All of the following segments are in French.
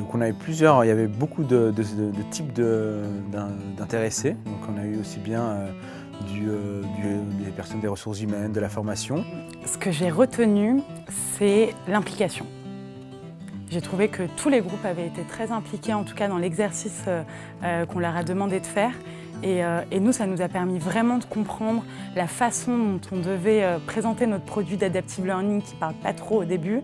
Donc on avait il y avait beaucoup de types d'intéressés. Donc on a eu aussi bien des personnes des ressources humaines, de la formation. Ce que j'ai retenu, c'est l'implication. J'ai trouvé que tous les groupes avaient été très impliqués, en tout cas dans l'exercice qu'on leur a demandé de faire. Et nous, ça nous a permis vraiment de comprendre la façon dont on devait présenter notre produit d'Adaptive Learning qui ne parle pas trop au début.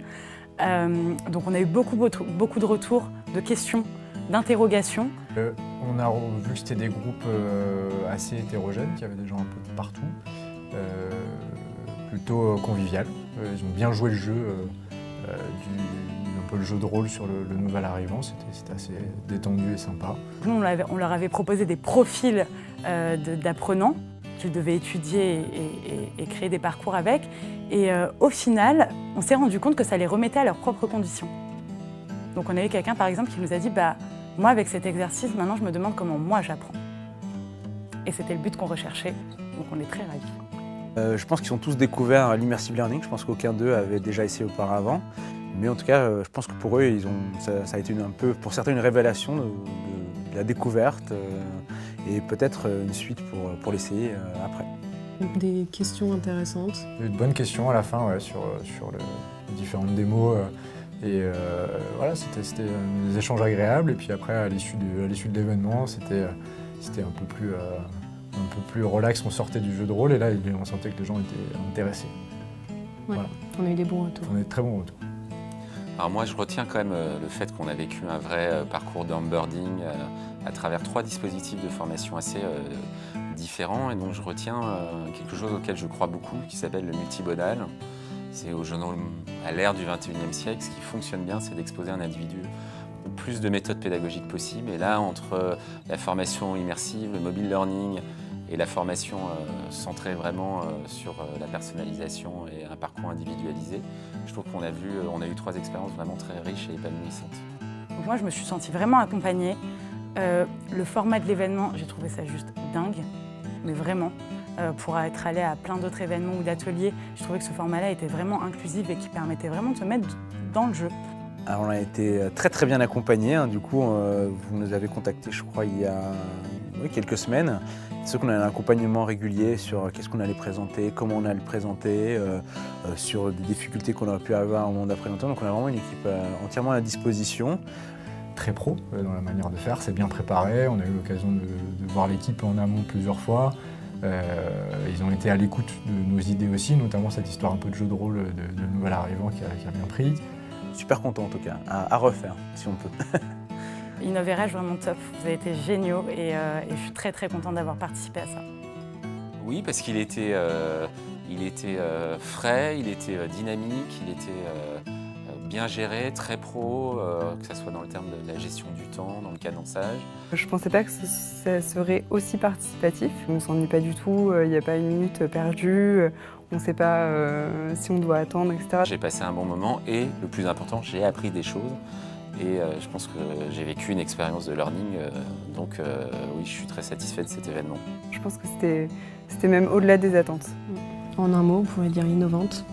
Donc on a eu beaucoup de retours, de questions, d'interrogations. On a vu que c'était des groupes assez hétérogènes, qu'il y avait des gens un peu de partout, plutôt convivial. Ils ont bien joué le jeu, un peu le jeu de rôle sur le nouvel arrivant, c'était assez détendu et sympa. Nous, on leur avait proposé des profils d'apprenants qu'ils devaient étudier et créer des parcours avec. Et au final, on s'est rendu compte que ça les remettait à leurs propres conditions. Donc on a eu quelqu'un, par exemple, qui nous a dit « Moi, avec cet exercice, maintenant, je me demande comment moi j'apprends. » Et c'était le but qu'on recherchait, donc on est très ravis. Je pense qu'ils ont tous découvert l'immersive learning. Je pense qu'aucun d'eux avait déjà essayé auparavant. Mais en tout cas, je pense que pour eux, ça a été un peu, pour certains, une révélation de la découverte et peut-être une suite pour l'essayer après. Des questions intéressantes. Il y a eu de bonnes questions à la fin sur les différentes démos. Voilà, c'était des échanges agréables. Et puis après, à l'issue de l'événement, c'était un peu plus relax. On sortait du jeu de rôle et là, on sentait que les gens étaient intéressés. Ouais, voilà. On a eu des bons retours. On a eu de très bons retours. Alors moi, je retiens quand même le fait qu'on a vécu un vrai parcours d'onboarding à travers 3 dispositifs de formation assez différents. Et donc je retiens quelque chose auquel je crois beaucoup, qui s'appelle le multimodal. C'est à l'ère du XXIe siècle, ce qui fonctionne bien, c'est d'exposer un individu au plus de méthodes pédagogiques possibles. Et là, entre la formation immersive, le mobile learning et la formation centrée vraiment sur la personnalisation et un parcours individualisé, je trouve qu'on a eu 3 expériences vraiment très riches et épanouissantes. Donc moi, je me suis sentie vraiment accompagnée. Le format de l'événement, j'ai trouvé ça juste dingue, mais vraiment. Pour être allée à plein d'autres événements ou d'ateliers, je trouvais que ce format-là était vraiment inclusif et qui permettait vraiment de se mettre dans le jeu. Alors on a été très bien accompagnés. Du coup, vous nous avez contactés, je crois, il y a quelques semaines. C'est qu'on a un accompagnement régulier sur qu'est-ce qu'on allait présenter, comment on allait le présenter, sur des difficultés qu'on aurait pu avoir au moment de la présentation. Donc on a vraiment une équipe entièrement à la disposition. Très pro dans la manière de faire, c'est bien préparé. On a eu l'occasion de voir l'équipe en amont plusieurs fois. Ils ont été à l'écoute de nos idées aussi, notamment cette histoire un peu de jeu de rôle de nouvel arrivant qui a bien pris. Super content en tout cas, à refaire si on peut. Innoverage vraiment top, vous avez été géniaux et je suis très contente d'avoir participé à ça. Oui, parce qu'il était frais, il était dynamique, il était bien géré, très pro, que ce soit dans le terme de la gestion du temps, dans le cadençage. Je ne pensais pas que ça serait aussi participatif. On ne s'ennuie pas du tout, il n'y a pas une minute perdue, on ne sait pas si on doit attendre, etc. J'ai passé un bon moment et, le plus important, j'ai appris des choses. Et je pense que j'ai vécu une expérience de learning, donc oui, je suis très satisfait de cet événement. Je pense que c'était même au-delà des attentes. En un mot, on pourrait dire innovante,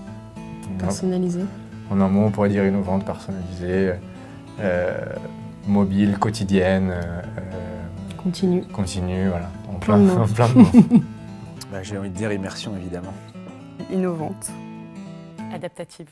personnalisée. En un mot, on pourrait dire innovante, personnalisée, mobile, quotidienne. Continue, voilà. Plein de mots. J'ai envie de dire immersion, évidemment. Innovante. Adaptative.